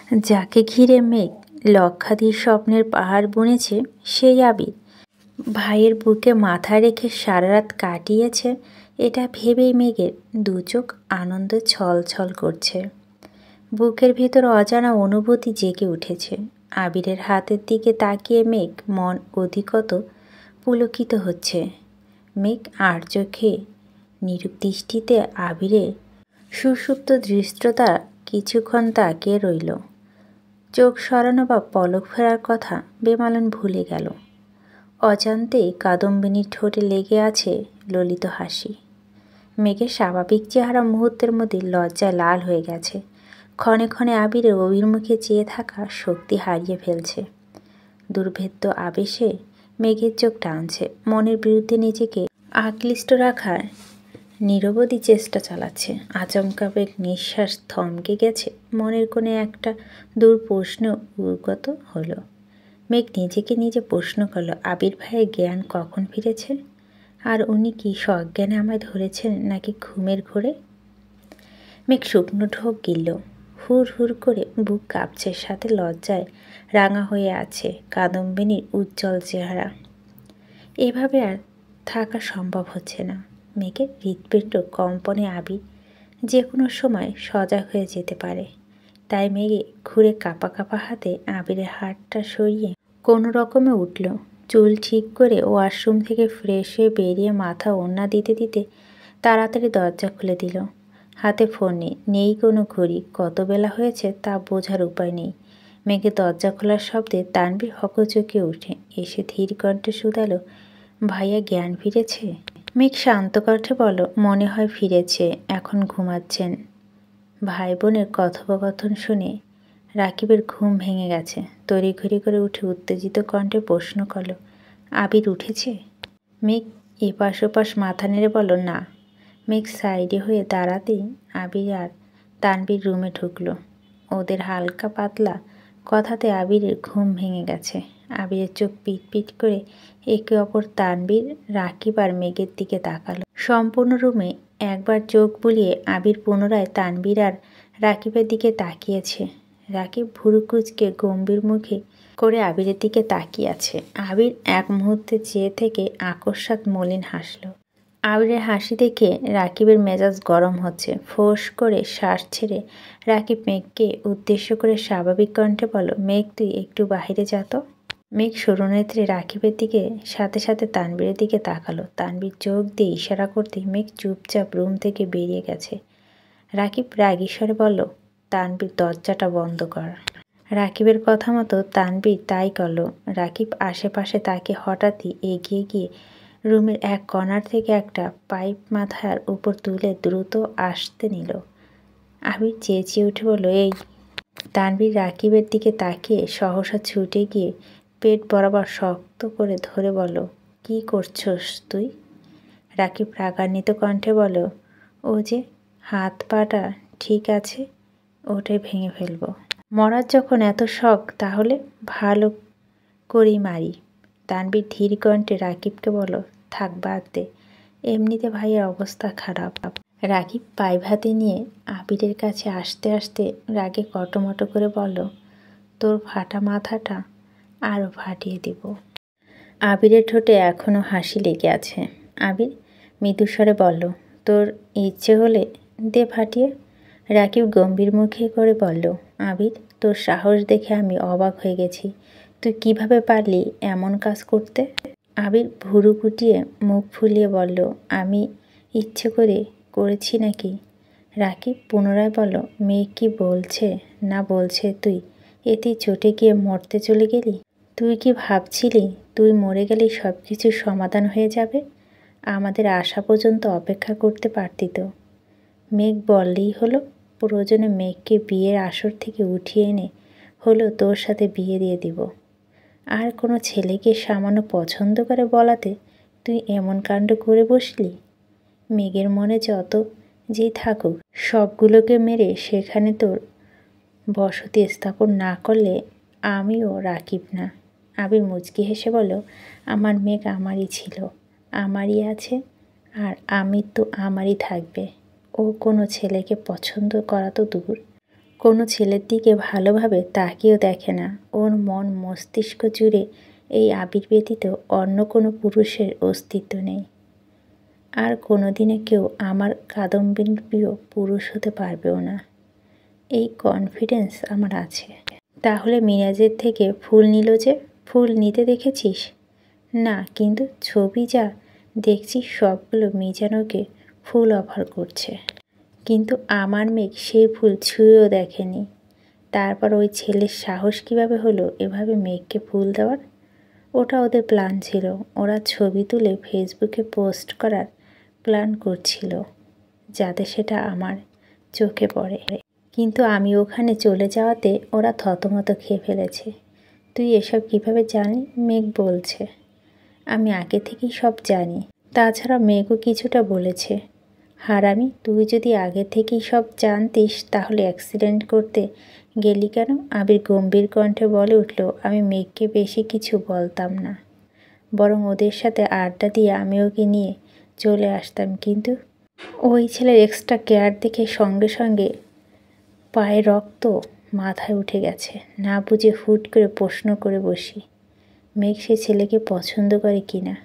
যাকে ঘিরে মেঘ লক্ষাধিক স্বপ্নের পাহাড় বুনেছে সেই আবির ভাইয়ের বুকে মাথা রেখে সারা রাত কাটিয়েছে, এটা ভেবেই মেঘের দু চোখ আনন্দে ছলছল করছে। বুকের ভেতর অজানা অনুভূতি জেগে উঠেছে। আবিরের হাতের দিকে তাকিয়ে মেঘ মন অধিকত পুলকিত হচ্ছে। মেঘ আর চোখে নিরূপ দৃষ্টিতে আবিরে সুষুপ্ত দৃষ্টতা কিছুক্ষণ তাকিয়ে রইল। চোখ সরানো বা পলক ফেরার কথা বেমালন ভুলে গেল। অজান্তেই কাদম্বিনীর ঠোঁটে লেগে আছে ললিত হাসি। মেঘের স্বাভাবিক চেহারা মুহূর্তের মধ্যে লজ্জায় লাল হয়ে গেছে। ক্ষণে ক্ষণে আবিরের অভিমুখে চেয়ে থাকা শক্তি হারিয়ে ফেলছে। দুর্ভেদ্য আবেশে মেঘের চোখ টানছে, মনের বিরুদ্ধে নিজেকে আকলিষ্ট রাখার নিরবধি চেষ্টা চালাচ্ছে। আচমকা বেগ নিঃশ্বাস থমকে গেছে। মনের কোণে একটা দূর প্রশ্ন উদ্গত হলো। মেঘ নিজেকে নিজে প্রশ্ন করল, আবির ভাইয়ের জ্ঞান কখন ফিরেছে? আর উনি কি সজ্ঞানে আমায় ধরেছেন নাকি ঘুমের ঘোরে? মেঘ শুকনো ঢোক গিলল। হুর হুর করে বুক কাঁপছে, সাথে লজ্জায় রাঙা হয়ে আছে কাদম্বিনীর উজ্জ্বল চেহারা। এভাবে আর থাকা সম্ভব হচ্ছে না। মেঘের হৃৎপিণ্ড কম্পনে আবির যে কোনো সময় সজাগ হয়ে যেতে পারে। তাই মেঘে ঘুরে কাঁপা কাঁপা হাতে আবিরের হাতটা সরিয়ে কোনো রকমে উঠল। চুল ঠিক করে ওয়াশরুম থেকে ফ্রেশ হয়ে বেরিয়ে মাথা ওড়না দিতে দিতে তাড়াতাড়ি দরজা খুলে দিল। হাতে ফোন নেই, কোনো ঘড়ি। কত বেলা হয়েছে তা বোঝার উপায় নেই। মেঘে দরজা খোলার শব্দে তানভীর হকচকে ওঠে। এসে ধীর কণ্ঠে শুধালো, ভাইয়া জ্ঞান ফিরেছে? মেঘ শান্ত কণ্ঠে বলল, মনে হয় ফিরেছে, এখন ঘুমাচ্ছেন। ভাই বোনের কথোপকথন শুনে রাকিবের ঘুম ভেঙে গেছে। তড়িঘড়ি করে উঠে উত্তেজিত কণ্ঠে প্রশ্ন করল, আবির উঠেছে? মেঘ এপাশ ওপাশ মাথা নেড়ে বলল, না। মেঘ সাইডে হয়ে দাঁড়াতেই আবির আর তানভীর রুমে ঢুকলো। ওদের হালকা পাতলা কথাতে আবিরের ঘুম ভেঙে গেছে। আবিরের চোখ পিট পিট করে একে অপর তানভীর, রাকিব আর মেঘের দিকে তাকালো। সম্পূর্ণ রুমে একবার চোখ বুলিয়ে আবির পুনরায় তানভীর আর রাকিবের দিকে তাকিয়েছে। রাকিব ভুরু কুঁচকে গম্ভীর মুখে করে আবিরের দিকে তাকিয়ে আছে। আবির এক মুহূর্তে চেয়ে থেকে আকস্মাৎ মলিন হাসল। আবিরের হাসি দেখে রাকিবের মেজাজ গরম হচ্ছে। ফোঁস করে শ্বাস ছেড়ে রাকিব মেঘকে উদ্দেশ্য করে স্বাভাবিক কণ্ঠে বলল, মেঘ তুই একটু বাহিরে যা তো। মেঘ সরুনেত্রে রাকিবের দিকে সাথে সাথে তানভীরের দিকে তাকালো। তানভীর চোখ দিয়ে ইশারা করতেই মেঘ চুপচাপ রুম থেকে বেরিয়ে গেছে। রাকিব রাগী স্বরে বলল, তানভীর দরজাটা বন্ধ কর। রাকিবের কথা মতো তানভীর তাই করল। রাকিব আশেপাশে তাকে হঠাৎই এগিয়ে গিয়ে রুমের এক কর্নার থেকে একটা পাইপ মাথার উপর তুলে দ্রুত আসতে নিল। আবির চেঁচিয়ে উঠে বলল, এই! তানভীর রাকিবের দিকে তাকিয়ে সহসা ছুটে গিয়ে পেট বরাবর শক্ত করে ধরে বলল, কি করছস তুই? রাকিব রাগান্বিত কণ্ঠে বলল, ও যে হাত পাটা ঠিক আছে, ওটাই ভেঙে ফেলবো। মরার যখন এত শখ তাহলে ভালো করেই মারি। তানভীর ধীর কণ্ঠে রাকিবকে বলল, থাক বাদ দে, এমনিতে ভাইয়ের অবস্থা খারাপ। রাকিব পাইপ হাতে নিয়ে আবিরের কাছে আসতে আসতে রাগে কটমটো করে বলল, তোর ফাটা মাথাটা আরও ফাটিয়ে দিব। আবিরের ঠোঁটে এখনও হাসি লেগে আছে। আবির মৃদুস্বরে বলল, তোর ইচ্ছে হলে দে ফাটিয়ে। রাকিব গম্ভীর মুখে করে বলল, আবির তোর সাহস দেখে আমি অবাক হয়ে গেছি। তুই কিভাবে পারলি এমন কাজ করতে? আবির ভুরু কুটিয়ে মুখ ফুলিয়ে বলল, আমি ইচ্ছে করে করেছি নাকি? রাকিব পুনরায় বলল, মেয়ে কি বলছে না বলছে তুই এতেই চটে গিয়ে মরতে চলে গেলি? তুই কি ভাবছিলি তুই মরে গেলেই সব কিছুর সমাধান হয়ে যাবে? আমাদের আসা পর্যন্ত অপেক্ষা করতে পারতি তো। মেঘ বললেই হলো, প্রয়োজনে মেঘকে বিয়ের আসর থেকে উঠিয়ে এনে হলো তোর সাথে বিয়ে দিয়ে দিব। আর কোনো ছেলেকে সামান্য পছন্দ করে বলাতে তুই এমন কাণ্ড করে বসলি? মেঘের মনে যত যেই থাকুক সবগুলোকে মেরে সেখানে তোর বসতি স্থাপন না করলে আমিও রাকিব না। আবির মুচকি হেসে বলল, আমার মেঘ আমারই ছিল, আমারই আছে, আর আমি তো আমারই থাকবে। ও কোনো ছেলেকে পছন্দ করা তো দূর, কোনো ছেলের দিকে ভালোভাবে তাকিয়েও দেখে না। ওর মন মস্তিষ্ক জুড়ে এই আবির ব্যতীত অন্য কোনো পুরুষের অস্তিত্ব নেই। আর কোনো দিনে কেউ আমার কাদম্বিনীর প্রিয় পুরুষ হতে পারবেও না, এই কনফিডেন্স আমার আছে। তাহলে মিরাজের থেকে ফুল নিল যে, ফুল নিতে দেখেছিস? না, কিন্তু ছবি যা দেখছি সবগুলো মিজানুকে ফুল অফার করছে, কিন্তু আমার মেঘ সেই ফুল ছুঁয়েও দেখেনি। তারপর ওই ছেলের সাহস কীভাবে হলো এভাবে মেঘকে ফুল দেওয়ার? ওটা ওদের প্ল্যান ছিল। ওরা ছবি তুলে ফেসবুকে পোস্ট করার প্ল্যান করছিল, যাতে সেটা আমার চোখে পড়ে। কিন্তু আমি ওখানে চলে যাওয়াতে ওরা থতমত খেয়ে ফেলেছে। তুই এসব কিভাবে জানলি? মেঘ বলছে। আমি আগে থেকেই সব জানি। তাছাড়া মেঘও কিছুটা বলেছে। হারামি, তুই যদি আগে থেকেই সব জানতিস তাহলে অ্যাক্সিডেন্ট করতে গেলি কেন? আবির গম্ভীর কণ্ঠে বলে উঠল, আমি মেঘকে বেশি কিছু বলতাম না, বরং ওদের সাথে আড্ডা দিয়ে আমি ওকে নিয়ে চলে আসতাম। কিন্তু ওই ছেলের এক্সট্রা কেয়ার দেখে সঙ্গে সঙ্গে পায়ে রক্ত মাথায় উঠে গেছে। না বুঝে হুট করে প্রশ্ন করে বসি, মেঘ সে ছেলেকে পছন্দ করে কি না?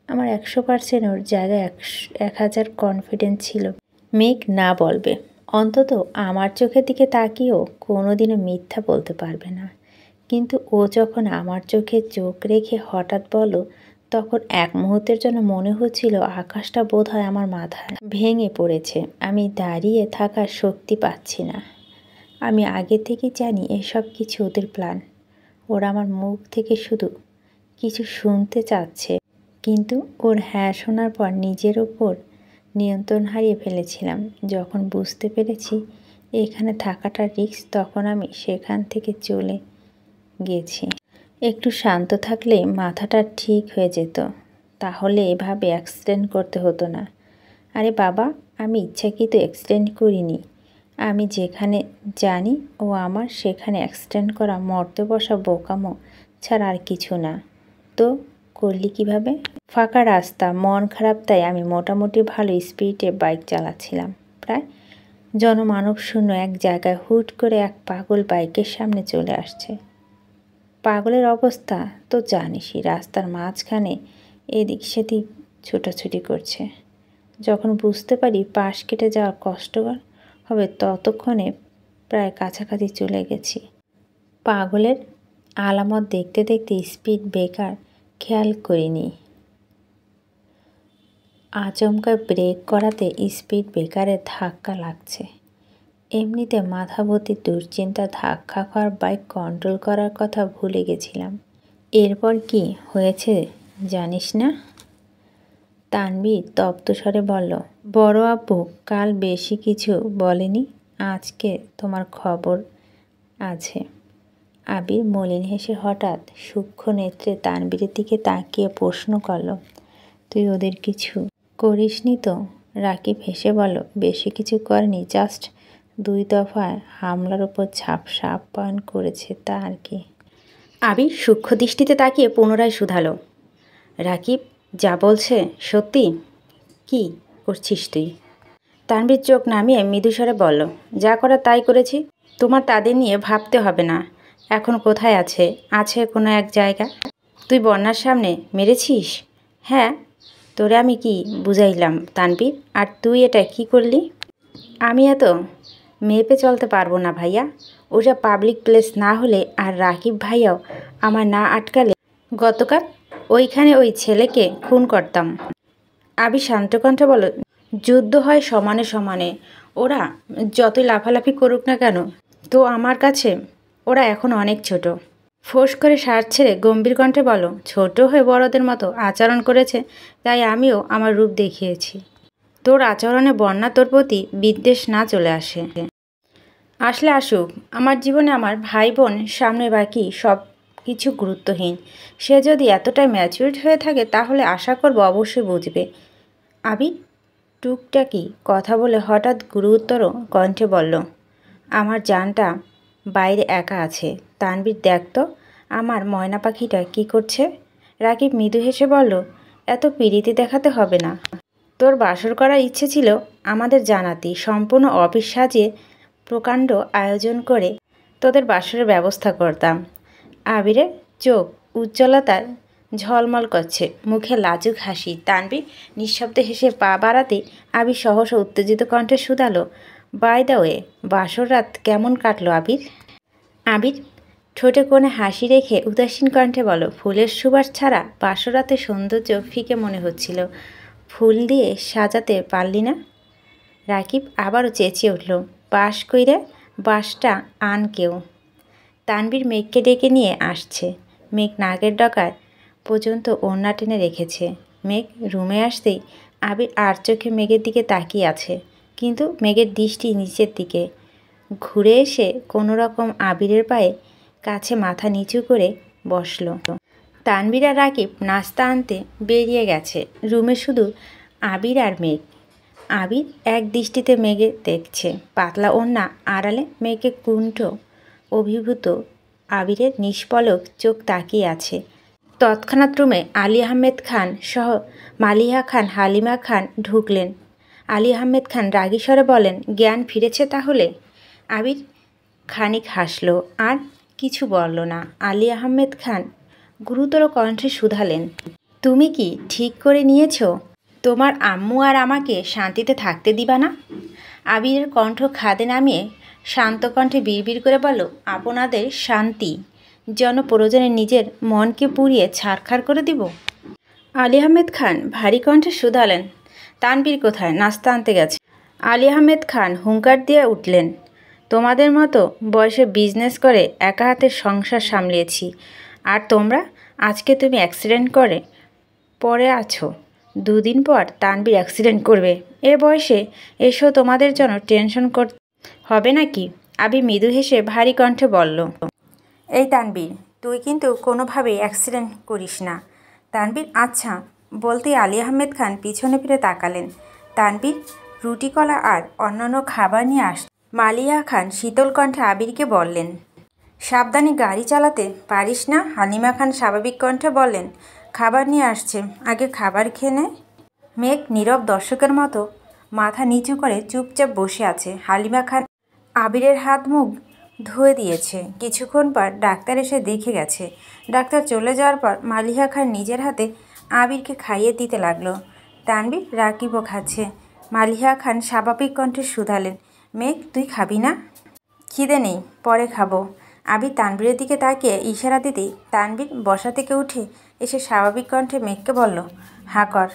আমার 100% ওর জায়গায় 1000 কনফিডেন্স ছিল মেঘ না বলবে। অন্তত আমার চোখের দিকে তাকিয়েও কোনোদিনও মিথ্যা বলতে পারবে না। কিন্তু ও যখন আমার চোখে চোখ রেখে হঠাৎ বলল, তখন এক মুহূর্তের জন্য মনে হচ্ছিল আকাশটা বোধহয় আমার মাথায় ভেঙে পড়েছে। আমি দাঁড়িয়ে থাকার শক্তি পাচ্ছি না। আমি আগে থেকে জানি এসব কিছু ওদের প্ল্যান। ওরা আমার মুখ থেকে শুধু কিছু শুনতে চাচ্ছে। কিন্তু ওর হ্যাঁ শোনার পর নিজের ওপর নিয়ন্ত্রণ হারিয়ে ফেলেছিলাম। যখন বুঝতে পেরেছি এখানে থাকাটা রিস্ক, তখন আমি সেখান থেকে চলে গেছি। একটু শান্ত থাকলে মাথাটা ঠিক হয়ে যেত, তাহলে এভাবে অ্যাক্সিডেন্ট করতে হতো না। আরে বাবা, আমি ইচ্ছাকৃত অ্যাক্সিডেন্ট করিনি। আমি যেখানে জানি ও আমার, সেখানে অ্যাক্সিডেন্ট করা মরতে বসা বোকামো ছাড়া আর কিছু না। তো করলি কিভাবে? ফাঁকা রাস্তা, মন খারাপ, তাই আমি মোটামুটি ভালো স্পিডে বাইক চালাচ্ছিলাম। প্রায় জনমানব শূন্য এক জায়গায় হুট করে এক পাগল বাইকের সামনে চলে আসছে। পাগলের অবস্থা তো জানিসই, রাস্তার মাঝখানে এদিক সেদিক ছুটাছুটি করছে। যখন বুঝতে পারি পাশ কেটে যাওয়া কষ্টকর হবে, ততক্ষণে প্রায় কাছাকাছি চলে গেছি। পাগলের আলামত দেখতে দেখতে স্পিড ব্রেকার খেয়াল করিনি। আচমকা ব্রেক করাতে স্পিড ব্রেকারে ধাক্কা লাগছে। এমনিতে মাথা ভর্তি দুশ্চিন্তা, ধাক্কা খাওয়ার বাইক কন্ট্রোল করার কথা ভুলে গেছিলাম। এরপর কি হয়েছে জানিস না? তানভীর তপ্ত স্বরে বলল, বড় আব্বু কাল বেশি কিছু বলেনি, আজকে তোমার খবর আছে। আবির মলিন হেসে হঠাৎ সূক্ষ্ম নেত্রে তানভীরের দিকে তাকিয়ে প্রশ্ন করল, তুই ওদের কিছু করিসনি তো? রাকিব হেসে বলল, বেশি কিছু করেনি, জাস্ট 2 দফায় হামলার উপর ঝাপসা আপ্যায়ন করেছে, তা আর কি। আবির সূক্ষ্ম দৃষ্টিতে তাকিয়ে পুনরায় শুধালো, রাকিব যা বলছে সত্যি? কি করছিস তুই? তানভীর চোখ নামিয়ে মৃদুস্বরে বলল, যা করা তাই করেছি। তোমার তাদের নিয়ে ভাবতে হবে না। এখন কোথায় আছে? আছে কোনো এক জায়গা। তুই বন্যার সামনে মেরেছিস? হ্যাঁ, তোরে আমি কি বুঝাইলাম তানভীর? আর তুই এটা কি করলি? আমি এত মেপে চলতে পারবো না ভাইয়া। ওটা পাবলিক প্লেস না হলে, আর রাকিব ভাইয়াও আমার না আটকালে গতকাল ওইখানে ওই ছেলেকে খুন করতাম। আবি শান্ত কণ্ঠে বলল, যুদ্ধ হয় সমানে সমানে, ওরা যতই লাফালাফি করুক না কেন, তো আমার কাছে ওরা এখন অনেক ছোট। ফোঁস করে শ্বাস ছেড়ে গম্ভীর কণ্ঠে বলো, ছোট হয়ে বড়দের মতো আচরণ করেছে, তাই আমিও আমার রূপ দেখিয়েছি। তোর আচরণে বন্যা তোর প্রতি বিদ্বেষ না চলে আসে। আসলে আসুক, আমার জীবনে আমার ভাই বোন সামনে, বাকি সব কিছু গুরুত্বহীন। সে যদি এতটাই ম্যাচিউরড হয়ে থাকে তাহলে আশা করব অবশ্যই বুঝবে। আবি টুকটাকি কথা বলে হঠাৎ গুরুতর কণ্ঠে বলল, আমার জানটা বাইরে একা আছে। তানভীর দেখ তো আমার ময়না পাখিটা কী করছে। রাকিব মৃদু হেসে বলল, এত পিরিতি দেখাতে হবে না। তোর বাসর করার ইচ্ছে ছিল আমাদের জানাতি, সম্পূর্ণ অফিস সাজিয়ে প্রকাণ্ড আয়োজন করে তোদের বাসরের ব্যবস্থা করতাম। আবিরের চোখ উজ্জ্বলতার ঝলমল করছে, মুখে লাজুক হাসি। তানভীর নিঃশব্দে হেসে পা বাড়াতে আবির সহসা উত্তেজিত কণ্ঠে শুধালো, বাই দ্য ওয়ে, বাসর রাত কেমন কাটলো আবির? আবির ঠোঁটে কোণে হাসি রেখে উদাসীন কণ্ঠে বলো, ফুলের সুবাস ছাড়া বাসর রাতে সৌন্দর্য ফিকে মনে হচ্ছিল। ফুল দিয়ে সাজাতে পারলি না? রাকিব আবারও চেঁচিয়ে উঠল, বাস কইরে, বাসটা আন কেউ। তানভীর মেঘকে ডেকে নিয়ে আসছে। মেঘ নাকের ডগায় পর্যন্ত ওড়না টেনে রেখেছে। মেঘ রুমে আসতেই আবির আর চোখে মেঘের দিকে তাকিয়ে আছে, কিন্তু মেঘের দৃষ্টি নিচের দিকে। ঘুরে এসে কোনো রকম আবিরের পায়ে কাছে মাথা নিচু করে বসল। তানভীর আর রাকিব নাস্তা আনতে বেরিয়ে গেছে। রুমে শুধু আবির আর মেঘ। আবির এক দৃষ্টিতে মেঘে দেখছে, পাতলা ওড়না আড়ালে মেঘে কুণ্ঠ অভিভূত আবিরের নিষ্পলক চোখ তাকিয়ে আছে। তৎক্ষণাৎ রুমে আলী আহমেদ খান সহ মালিহা খান, হালিমা খান ঢুকলেন। আলী আহমেদ খান রাগী স্বরে বলেন, জ্ঞান ফিরেছে তাহলে? আবির খানিক হাসল, আর কিছু বলল না। আলী আহমেদ খান গুরুতর কণ্ঠে শুধালেন, তুমি কি ঠিক করে নিয়েছ তোমার আম্মু আর আমাকে শান্তিতে থাকতে দিবা না? আবিরের কণ্ঠ খাদে নামিয়ে শান্ত কণ্ঠে বিড়বিড় করে বলল, আপনাদের শান্তি যেন প্রয়োজনে নিজের মনকে পুড়িয়ে ছারখার করে দিব? আলী আহমেদ খান ভারী কণ্ঠে শুধালেন, তানভীর কোথায়? নাস্তা আনতে গেছে। আলী আহমেদ খান হুঙ্কার দিয়ে উঠলেন, তোমাদের মতো বয়সে বিজনেস করে একা হাতে সংসার সামলিয়েছি, আর তোমরা আজকে তুমি অ্যাক্সিডেন্ট করে পড়ে আছো, দুদিন পর তানভীর অ্যাক্সিডেন্ট করবে। এ বয়সে এসো তোমাদের জন্য টেনশন করতে হবে নাকি? আবি মৃদু হেসে ভারী কণ্ঠে বলল, এই তানভীর, তুই কিন্তু কোনোভাবেই অ্যাক্সিডেন্ট করিস না। তানভীর আচ্ছা বলতেই আলী আহমেদ খান পিছনে ফিরে তাকালেন। তানভীর রুটি কলা আর অন্যান্য খাবার নিয়ে মালিয়া খান শীতল কণ্ঠে আবিরকে বললেন, সাবধানে গাড়ি চালাতে পারিস না? হালিমা খান স্বাভাবিক কণ্ঠে বললেন, খাবার নিয়ে আসছে, আগে খাবার খেয়ে নে। মেঘ নীরব দর্শকের মতো মাথা নিচু করে চুপচাপ বসে আছে। হালিমা খান আবিরের হাত মুখ ধুয়ে দিয়েছে। কিছুক্ষণ পর ডাক্তার এসে দেখে গেছে। ডাক্তার চলে যাওয়ার পর মালিহা খান নিজের হাতে আবিরকে খাইয়ে দিতে লাগলো। তানভীর রাকিবও খাচ্ছে। মালিহা খান স্বাভাবিক কণ্ঠে শুধালেন, মেঘ তুই খাবি না? খিদে নেই, পরে খাবো। আবির তানভীরের দিকে তাকিয়ে ইশারা দিতেই তানভীর বসা থেকে উঠে এসে স্বাভাবিক কণ্ঠে মেঘকে বলল, হাঁ কর।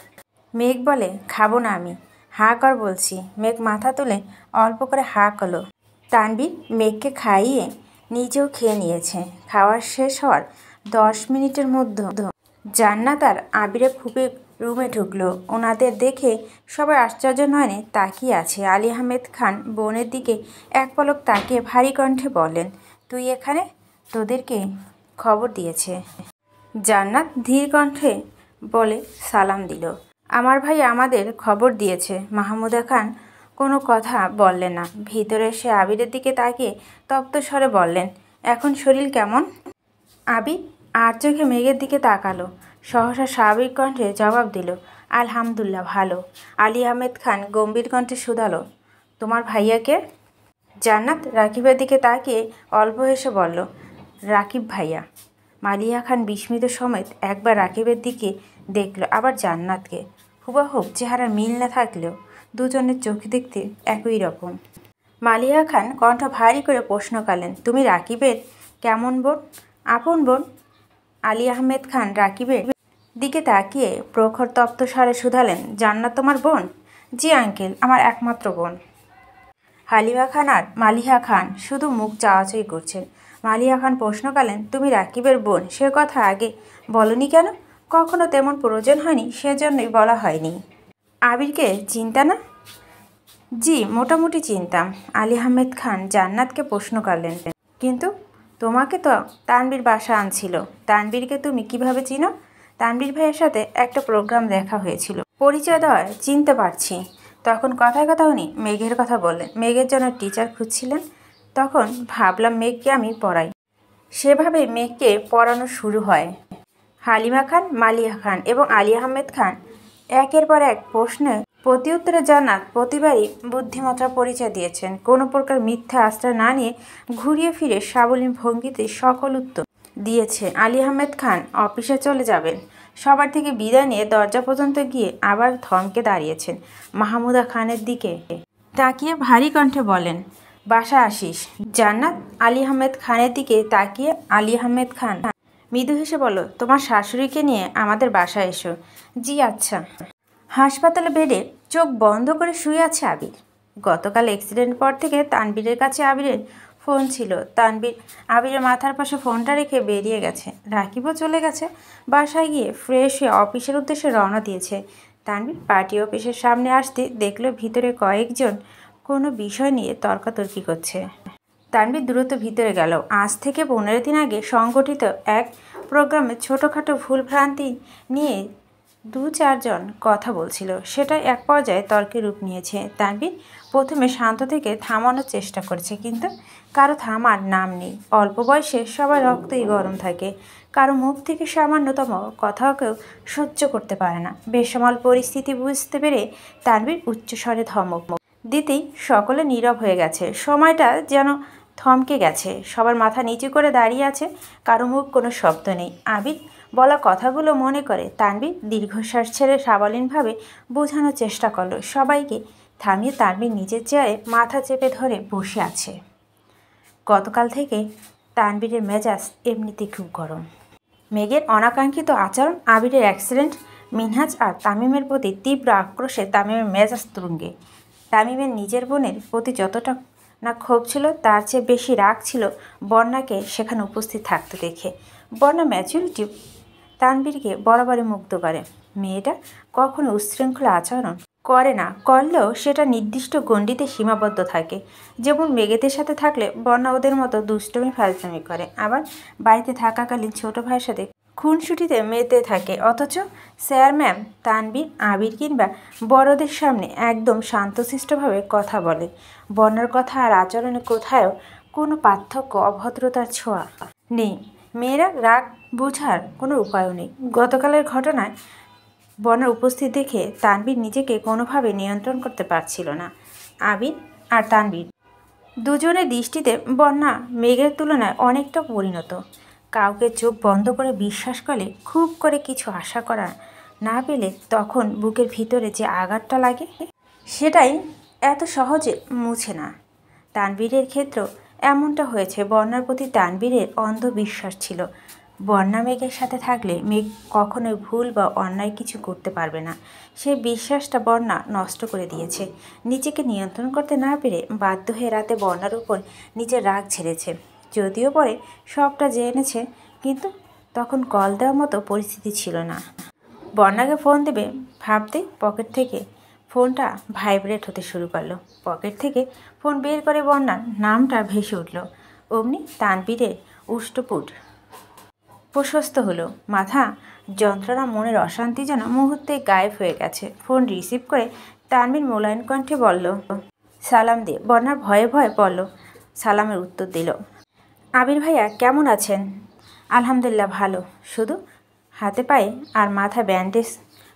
মেঘ বলে, খাবো না আমি। হাঁ কর বলছি। মেঘ মাথা তুলে অল্প করে হাঁ করলো। তানভীর মেঘকে খাইয়ে নিজেও খেয়ে নিয়েছে। খাওয়া শেষ হওয়ার 10 মিনিটের মধ্যে জান্নাত আর আবিরে ফুপে রুমে ঢুকলো। ওনাদের দেখে সবাই আশ্চর্য নয়নে তাকিয়ে আছে। আলী আহমেদ খান বোনের দিকে এক পলক তাকিয়ে ভারী কণ্ঠে বলেন, তুই এখানে? তোদেরকে খবর দিয়েছে। জান্নাত ধীর কণ্ঠে বলে সালাম দিল। আমার ভাই আমাদের খবর দিয়েছে। মাহমুদা খান কোনো কথা বললেন না। ভিতরে এসে আবিরের দিকে তাকিয়ে তপ্ত স্বরে বললেন, এখন শরীর কেমন? আবির আর চোখে মেঘের দিকে তাকালো। সহসা স্বাভাবিক কণ্ঠে জবাব দিল, আলহামদুলিল্লাহ ভালো। আলী আহমেদ খান গম্ভীর কণ্ঠে শুধালো, তোমার ভাইয়াকে? জান্নাত রাকিবের দিকে তাকিয়ে অল্প হেসে বলল, রাকিব ভাইয়া। মালিয়া খান বিস্মিত সমেত একবার রাকিবের দিকে দেখল, আবার জান্নাতকে। হুবহুব চেহারার মিল না থাকলেও দুজনের চোখে দেখতে একই রকম। মালিয়া খান কণ্ঠ ভারী করে প্রশ্ন করলেন, তুমি রাকিবের কেমন বোন? আপন বোন। আলী আহমেদ খান রাকিবের দিকে তাকিয়ে প্রখর তপ্ত স্বরে শুধালেন, জান্নাত তোমার বোন? জি আঙ্কেল, আমার একমাত্র বোন। হালিমা খান আর মালিহা খান শুধু মুখ চাওয়াচাই করছেন। মালিহা খান প্রশ্ন করলেন, তুমি রাকিবের বোন, সে কথা আগে বলনি কেন? কখনো তেমন প্রয়োজন হয়নি, সেজন্যই বলা হয়নি। আবিরকে চিন্তা না? জি মোটামুটি চিনতাম। আলী আহমেদ খান জান্নাতকে প্রশ্ন করলেন, কিন্তু তোমাকে তো তানভীর বাসা আনছিল। তানভীরকে তুমি কিভাবে চিনো? তানভীর ভাইয়ের সাথে একটা প্রোগ্রাম দেখা হয়েছিল, পরিচয় দেওয়ায় চিনতে পারছি। তখন কথায় কথা উনি মেঘের কথা বললেন। মেঘের জন্য টিচার খুঁজছিলেন। তখন ভাবলাম মেঘকে আমি পড়াই। সেভাবেই মেঘকে পড়ানো শুরু হয়। হালিমা খান, মালিয়া খান এবং আলী আহমেদ খান একের পর এক প্রশ্নে প্রতিউত্তরে জান্নাত প্রতিবারই বুদ্ধিমত্তার পরিচয় দিয়েছেন। কোনো প্রকার মিথ্যা আশ্রয় না নিয়ে ঘুরিয়ে ফিরে সাবলীল ভঙ্গিতে সকল উত্তর দিয়েছে। আলী আহমেদ খান অফিসে চলে যাবেন। সবার থেকে বিদায় নিয়ে দরজা পর্যন্ত গিয়ে আবার থমকে দাঁড়িয়েছেন। মাহমুদা খানের দিকে তাকিয়ে ভারী কণ্ঠে বলেন, বাসা আসিস? জান্নাত আলী আহমেদ খানের দিকে তাকিয়ে আলী আহমেদ খান মৃদু হেসে বলল, তোমার শাশুড়িকে নিয়ে আমাদের বাসায় এসো। জি আচ্ছা। হাসপাতালে বেডে চোখ বন্ধ করে শুয়ে আছে আবির। গতকাল অ্যাক্সিডেন্ট পর থেকে তানবীরের কাছে আবিরের ফোন ছিল। তানবীর আবিরের মাথার পাশে ফোনটা রেখে বেরিয়ে গেছে। রাকিবও চলে গেছে। বাসায় গিয়ে ফ্রেশ হয়ে অফিসের উদ্দেশ্যে রওনা দিয়েছে। তানবীর পার্টি অফিসের সামনে আসতে দেখলো ভিতরে কয়েকজন কোনো বিষয় নিয়ে তর্কাতর্কি করছে। তানবীর দ্রুত ভিতরে গেল। আজ থেকে 15 দিন আগে সংগঠিত এক প্রোগ্রামে ছোটোখাটো ভুলভ্রান্তি নিয়ে 2-4 জন কথা বলছিল। সেটা এক পর্যায়ে তর্কে রূপ নিয়েছে। তানবীর প্রথমে শান্ত থেকে থামানোর চেষ্টা করছে, কিন্তু কারো থামার নাম নেই। অল্প বয়সে সবার রক্তই গরম থাকে। কারো মুখ থেকে সামান্যতম কথাও কেউ সহ্য করতে পারে না। বেসামাল পরিস্থিতি বুঝতে পেরে তানবীর উচ্চস্বরে ধমক দিতেই সকলে নীরব হয়ে গেছে। সময়টা যেন থমকে গেছে। সবার মাথা নিচু করে দাঁড়িয়ে আছে। কারো মুখ কোনো শব্দ নেই। আবির বলা কথাগুলো মনে করে তানবীর দীর্ঘশ্বাস ছেড়ে সাবলীলভাবে বোঝানোর চেষ্টা করলো সবাইকে থামিয়ে। তানবীর নিজের চেয়ারে মাথা চেপে ধরে বসে আছে। গতকাল থেকে তানবীরের মেজাজ এমনিতে খুব গরম। মেঘের অনাকাঙ্ক্ষিত আচরণ, আবিরের অ্যাক্সিডেন্ট, মিনহাজ আর তামিমের প্রতি তীব্র আক্রোশে তামিমের মেজাজ তুঙ্গে। তামিমের নিজের বোনের প্রতি যতটা না ক্ষোভ ছিল, তার চেয়ে বেশি রাগ ছিল বন্যাকে সেখানে উপস্থিত থাকতে দেখে। বন্যা ম্যাচুরিটি তানবীরকে বরাবরই মুগ্ধ করে। মেয়েটা কখনো উচ্ছৃঙ্খল আচরণ করে না, করলেও সেটা নির্দিষ্ট গণ্ডিতে সীমাবদ্ধ থাকে। যেমন মেঘেদের সাথে থাকলে বন্যা ওদের মতো দুষ্টমি ফাজলামি করে, আবার বাড়িতে থাকাকালীন ছোট ভাইয়ের সাথে খুনসুটিতে মেতে থাকে। অথচ স্যার ম্যাম তানবীর, আবির কিংবা বড়দের সামনে একদম শান্তশিষ্টভাবে কথা বলে। বন্যার কথা আর আচরণে কোথাও কোনো পার্থক্য, অভদ্রতার ছোঁয়া নেই। মেয়েরা রাগ বোঝার কোনো উপায়ও নেই। গতকালের ঘটনায় বন্যার উপস্থিত দেখে তানবীর নিজেকে কোনোভাবে নিয়ন্ত্রণ করতে পারছিল না। আবির আর তানবীর দুজনের দৃষ্টিতে বন্যা মেঘের তুলনায় অনেকটা পরিণত। কাউকে চোখ বন্ধ করে বিশ্বাস করলে, খুব করে কিছু আশা করা না পেলে তখন বুকের ভিতরে যে আঘাতটা লাগে, সেটাই এত সহজে মুছে না। তানবীরের ক্ষেত্রেও এমনটা হয়েছে। বন্যার প্রতি তানবীরের অন্ধবিশ্বাস ছিল। বন্যা মেঘের সাথে থাকলে মেঘ কখনোই ভুল বা অন্যায় কিছু করতে পারবে না। সেই বিশ্বাসটা বন্যা নষ্ট করে দিয়েছে। নিজেকে নিয়ন্ত্রণ করতে না পেরে বাধ্য হয়ে রাতে বন্যার উপর নিজের রাগ ছেড়েছে। যদিও পরে সবটা জেনেছে, কিন্তু তখন কল দেওয়ার মতো পরিস্থিতি ছিল না। বন্যাকে ফোন দেবে ভাবতে পকেট থেকে ফোনটা ভাইব্রেট হতে শুরু করলো। পকেট থেকে ফোন বের করে বন্যার নামটা ভেসে উঠল। অমনি তানবীরের উষ্টপুট প্রশস্ত হলো। মাথা যন্ত্রণা, মনের অশান্তি যেন মুহূর্তে গায়েব হয়ে গেছে। ফোন রিসিভ করে তানবীর মোলায়েম কণ্ঠে বলল, সালাম দে। বন্যার ভয়ে ভয়ে বলল, সালামের উত্তর দিল। আবির ভাইয়া কেমন আছেন? আলহামদুলিল্লাহ ভালো, শুধু হাতে পায়ে আর মাথা ব্যান্ডেজ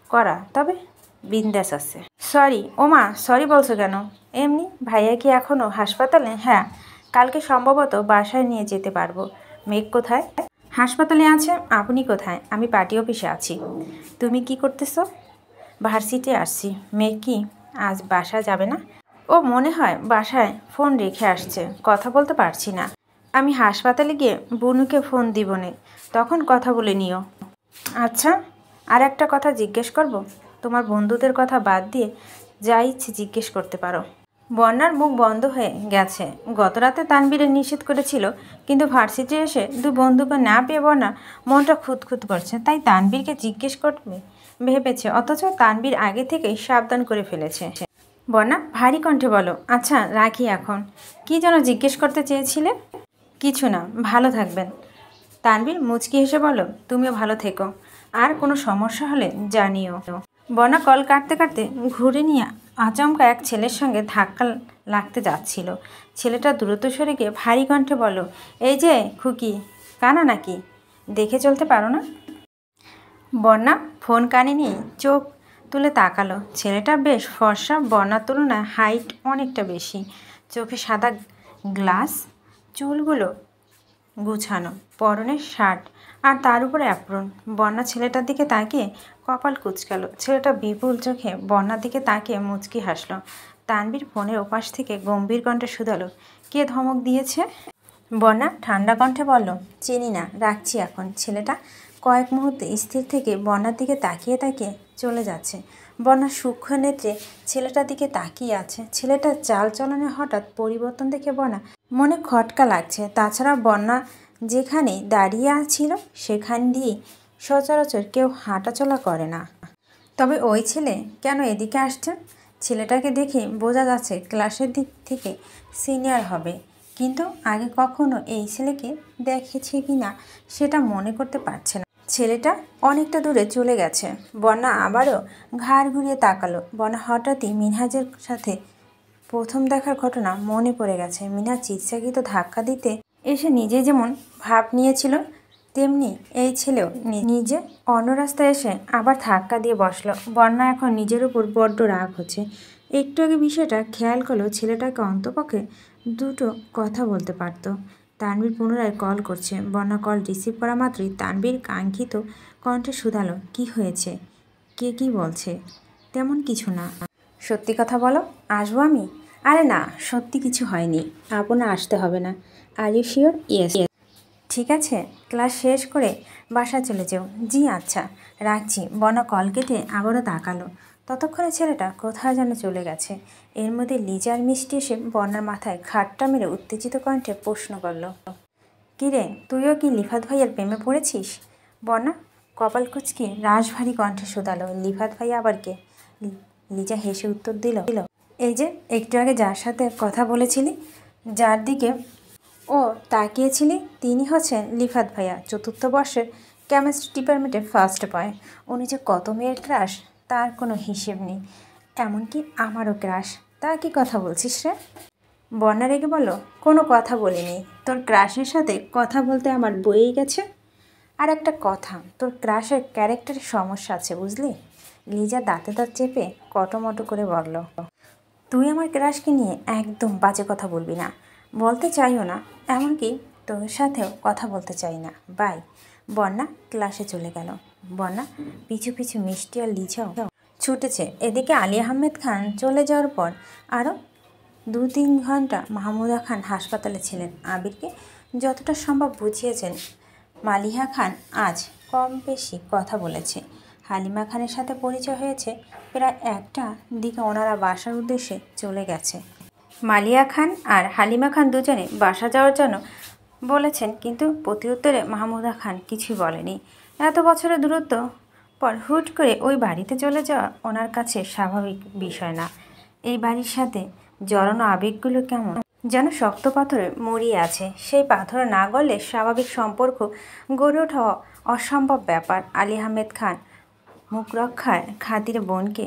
করা, তবে বিন্দাস আছে। সরি। ওমা, সরি বলছো কেন? এমনি। ভাইয়া কি এখনও হাসপাতালে? হ্যাঁ, কালকে সম্ভবত বাসায় নিয়ে যেতে পারবো। মেঘ কোথায়? হাসপাতালে আছে। আপনি কোথায়? আমি পার্টি অফিসে আছি। তুমি কি করতেছো? ভার্সিটি আসছি। মেঘ কি আজ বাসা যাবে না? ও মনে হয় বাসায় ফোন রেখে আসছে, কথা বলতে পারছি না। আমি হাসপাতালে গিয়ে বুনুকে ফোন দিবনে, তখন কথা বলে নিও। আচ্ছা, আর একটা কথা জিজ্ঞেস করব? তোমার বন্ধুদের কথা বাদ দিয়ে যা ইচ্ছে জিজ্ঞেস করতে পারো। বন্যার মুখ বন্ধ হয়ে গেছে। গতরাতে তানবীরের নিষেধ করেছিল, কিন্তু ভার্সিটি এসে দু বন্ধুকে না পেয়ে বন্যা মনটা খুঁতখুত করছে। তাই তানবীরকে জিজ্ঞেস করবে ভেবেছে, অথচ তানবীর আগে থেকেই সাবধান করে ফেলেছে। বন্যা ভারী কণ্ঠে বলো, আচ্ছা রাখি এখন। কি যেন জিজ্ঞেস করতে চেয়েছিলে? কিছু না, ভালো থাকবেন। তানবীর মুচকি হেসে বলল, তুমিও ভালো থেকো। আর কোনো সমস্যা হলে জানিও। বন্যা কল কাটতে কাটতে ঘুরে নিয়ে আচমকা এক ছেলের সঙ্গে ধাক্কা লাগতে যাচ্ছিল। ছেলেটা দ্রুত সরে গিয়ে ভারী কণ্ঠে বলল, এই যে খুকি, কানা নাকি? দেখে চলতে পারো না? বন্যা ফোন কানে নিয়ে চোখ তুলে তাকালো। ছেলেটা বেশ ফর্সা, বর্ণার তুলনায় হাইট অনেকটা বেশি, চোখে সাদা গ্লাস, চুলগুলো গুছানো, পরনে শার্ট আর তার উপরে অ্যাপ্রন। বন্যা ছেলেটার দিকে তাকিয়ে কপাল কুঁচকালো। ছেলেটা বিপুল চোখে বন্যার দিকে তাকিয়ে মুচকি হাসলো। তানবীর ফোনের ওপাশ থেকে গম্ভীর কণ্ঠে শুধালো, কে ধমক দিয়েছে? বন্যা ঠান্ডা কণ্ঠে বলল, চিনি না, রাখছি এখন। ছেলেটা কয়েক মুহূর্তে স্থির থেকে বন্যার দিকে তাকিয়ে তাকিয়ে চলে যাচ্ছে। বন্যা সূক্ষ্ম নেত্রে ছেলেটার দিকে তাকিয়ে আছে। ছেলেটার চাল চলনে হঠাৎ পরিবর্তন দেখে বন্যা মনে খটকা লাগছে। তাছাড়া বন্যা যেখানে দাঁড়িয়ে ছিল সেখান দিয়েই সচরাচর কেউ হাঁটাচলা করে না। তবে ওই ছেলে কেন এদিকে আসছে? ছেলেটাকে দেখে বোঝা যাচ্ছে ক্লাসের দিক থেকে সিনিয়র হবে, কিন্তু আগে কখনো এই ছেলেকে দেখেছে কি না সেটা মনে করতে পারছে না। ছেলেটা অনেকটা দূরে চলে গেছে। বন্যা আবারও ঘাড় ঘুরিয়ে তাকালো। বন্যা হঠাৎই মিনহাজের সাথে প্রথম দেখার ঘটনা মনে পড়ে গেছে। মিনহাজ চিৎসাকৃত ধাক্কা দিতে এসে নিজে যেমন ভাব নিয়েছিল, তেমনি এই ছেলেও নিজে অন্য রাস্তায় এসে আবার ধাক্কা দিয়ে বসলো। বন্যা এখন নিজের উপর বড্ড রাগ হচ্ছে। একটু আগে বিষয়টা খেয়াল করলো, ছেলেটাকে অন্তপক্ষে দুটো কথা বলতে পারতো। তানবীর পুনরায় কল করছে। বন্যা কল রিসিভ করা মাত্রই তানবীর কাঙ্ক্ষিত কণ্ঠে শুধালো, কি হয়েছে? কে কি বলছে? তেমন কিছু না। সত্যি কথা বলো, আসবো আমি? আরে না, সত্যি কিছু হয়নি, আপনার আসতে হবে না। Are you sure? ইয়েস। ঠিক আছে, ক্লাস শেষ করে বাসা চলে যাও। জি আচ্ছা, রাখছি। বন্যা কল কেটে আবারও তাকালো। ততক্ষণে ছেলেটা কোথায় যেন চলে গেছে। এর মধ্যে লিজার মিষ্টি এসে বন্যার মাথায় খাটটা মেরে উত্তেজিত কণ্ঠে প্রশ্ন করল, কিরে, তুইও কি লিফাত ভাইয়ার প্রেমে পড়েছিস? বন্যা কপাল কুচকে রাশভারী কণ্ঠে শোধালো, লিফাত ভাইয়া আবার কে? লিজা হেসে উত্তর দিল, এই যে একটু আগে যার সাথে কথা বলেছিলি, যার দিকে ও তাকিয়েছিলি, তিনি হচ্ছেন লিফাত ভাইয়া, 4র্থ বর্ষের কেমিস্ট্রি ডিপার্টমেন্টের ফার্স্ট বয়। উনি যে কত মেয়ের ক্রাশ তার কোনো হিসেব নেই, এমনকি আমারও ক্রাশ। তা কি কথা বলছিস রে? বন্যা রেগে বলল, কোনো কথা বলিনি। তোর ক্রাশের সাথে কথা বলতে আমার বয়েই গেছে। আর একটা কথা, তোর ক্রাশের ক্যারেক্টারের সমস্যা আছে, বুঝলি? লিজা দাঁতে দাঁত চেপে কটমটো করে বলল, তুই আমার ক্রাশকে নিয়ে একদম বাজে কথা বলবি না। বলতে চাইও না, এমনকি তোর সাথেও কথা বলতে চাই না, বাই। বন্যা ক্লাসে চলে গেল। বন্যা পিছু পিছু মিষ্টি আর লিজাও ছুটেছে। এদিকে আলী আহমেদ খান চলে যাওয়ার পর আরও 2-3 ঘন্টা মাহমুদা খান হাসপাতালে ছিলেন। আবিরকে যতটা সম্ভব বুঝিয়েছেন। মালিহা খান আজ কম বেশি কথা বলেছে। হালিমা খানের সাথে পরিচয় হয়েছে। প্রায় 1টা দিকে ওনারা বাসার উদ্দেশ্যে চলে গেছে। মালিয়া খান আর হালিমা খান দুজনে বাসা যাওয়ার জন্য বলেছেন, কিন্তু প্রত্যুত্তরে মাহমুদা খান কিছুই বলেনি। এত বছরের দূরত্ব পর হুট করে ওই বাড়িতে চলে যাওয়া ওনার কাছে স্বাভাবিক বিষয় না। এই বাড়ির সাথে জড়ানো আবেগগুলো কেমন যেন শক্ত পাথরে মরিয়ে আছে। সেই পাথর না গলে স্বাভাবিক সম্পর্ক গড়ে ওঠা অসম্ভব ব্যাপার। আলী আহমেদ খান মুখ রক্ষার খাতিরে বোনকে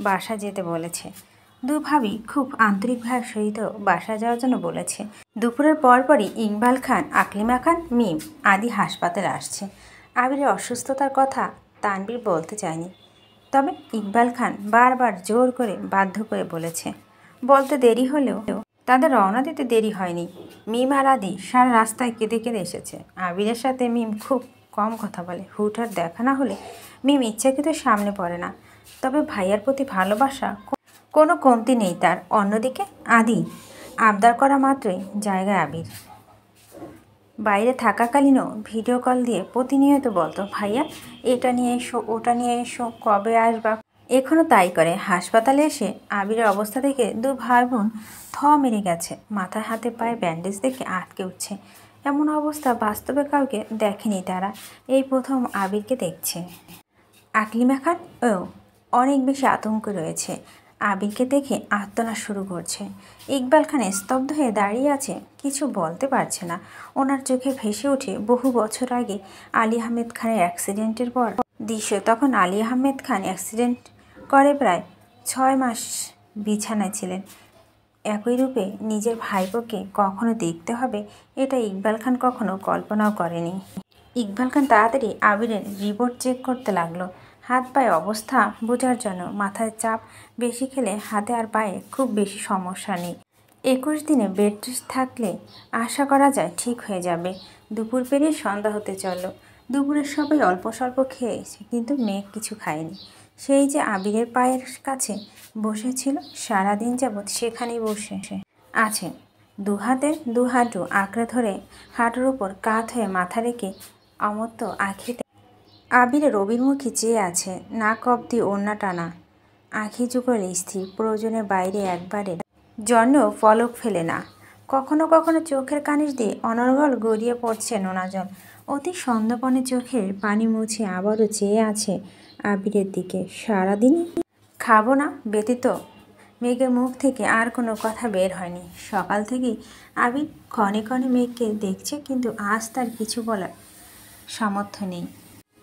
বাসা যেতে বলেছে। ভাবি খুব আন্তরিকভাবে সহিত বাসা যাওয়ার জন্য বলেছে। দুপুরের পরপরই ইকবাল খান, আকলিমা খান, মিম আদি হাসপাতালে আসছে। আবিরের অসুস্থতার কথা তানবীর বলতে চায়নি, তবে ইকবাল খান বারবার জোর করে বাধ্য করে বলেছে। বলতে দেরি হলেও তাদের রওনা দিতে দেরি হয়নি। মিম আর আদি সারা রাস্তায় কেঁদে কেঁদে এসেছে। আবিরের সাথে মিম খুব কম কথা বলে। হুটহাট দেখা না হলে মিম ইচ্ছাকৃত সামনে পড়ে না, তবে ভাইয়ার প্রতি ভালোবাসা কোনো কমতি নেই তার। অন্যদিকে আদি আবদার করা মাত্রই জায়গায় আবির। বাইরে থাকাকালীনও ভিডিও কল দিয়ে প্রতিনিয়ত বলতো, ভাইয়া এটা নিয়ে এসো, ওটা নিয়ে এসো, কবে আসবা। এখনও তাই করে। হাসপাতালে এসে আবিরের অবস্থা দেখে 2 ভাই বোন থ মেরে গেছে। মাথায় হাতে পায়ে ব্যান্ডেজ দেখে আটকে উঠছে। এমন অবস্থা বাস্তবে কাউকে দেখেনি তারা, এই প্রথম আবিরকে দেখছে। আকলিমা খান অনেক বেশি আতঙ্ক রয়েছে। আবিরকে দেখে আর্তনাদ শুরু করছে। ইকবাল খান স্তব্ধ হয়ে দাঁড়িয়ে আছে, কিছু বলতে পারছে না। ওনার চোখে ভেসে ওঠে বহু বছর আগে আলী আহমেদ খানের অ্যাক্সিডেন্টের পর দৃশ্য। তখন আলী আহমেদ খান অ্যাক্সিডেন্ট করে প্রায় 6 মাস বিছানায় ছিলেন। একই রূপে নিজের ভাইপোকে কখনো দেখতে হবে, এটা ইকবাল খান কখনো কল্পনাও করেনি। ইকবাল খান তাড়াতাড়ি আবিরের রিপোর্ট চেক করতে লাগলো। হাত পায়ে অবস্থা বোঝার জন্য। মাথায় চাপ বেশি খেলে হাতে আর পায়ে খুব বেশি সমস্যা নেই। 21 দিনে বেড রেস্ট থাকলে আশা করা যায় ঠিক হয়ে যাবে। দুপুর পেরিয়ে সন্ধ্যা হতে চলল। দুপুরের সবাই অল্প স্বল্প খেয়েছে, কিন্তু মেঘ কিছু খায়নি। সেই যে আবিরের পায়ের কাছে বসেছিল, সারাদিন যাবৎ সেখানেই বসে আছে। দু হাঁটু আঁকড়ে ধরে হাঁটুর উপর কাত হয়ে মাথা রেখে অমত্ত আঁখিতে আবিরের অভিমুখী চেয়ে আছে। নাক অব্দি ওড়না টানা, আঁখি যুগল স্থির, প্রয়োজনে বাইরে একবারে জন্য পলক ফেলে না। কখনো কখনো চোখের কানিশ দিয়ে অনর্গল গড়িয়ে পড়ছে নোনা জল। অতি সন্দর্পণে চোখের পানি মুছে আবারও চেয়ে আছে আবিরের দিকে। সারাদিন খাবো না ব্যতীত মেঘের মুখ থেকে আর কোনো কথা বের হয়নি। সকাল থেকেই আবির ক্ষণে ক্ষণে মেঘকে দেখছে, কিন্তু আজ তার কিছু বলার সামর্থ্য নেই।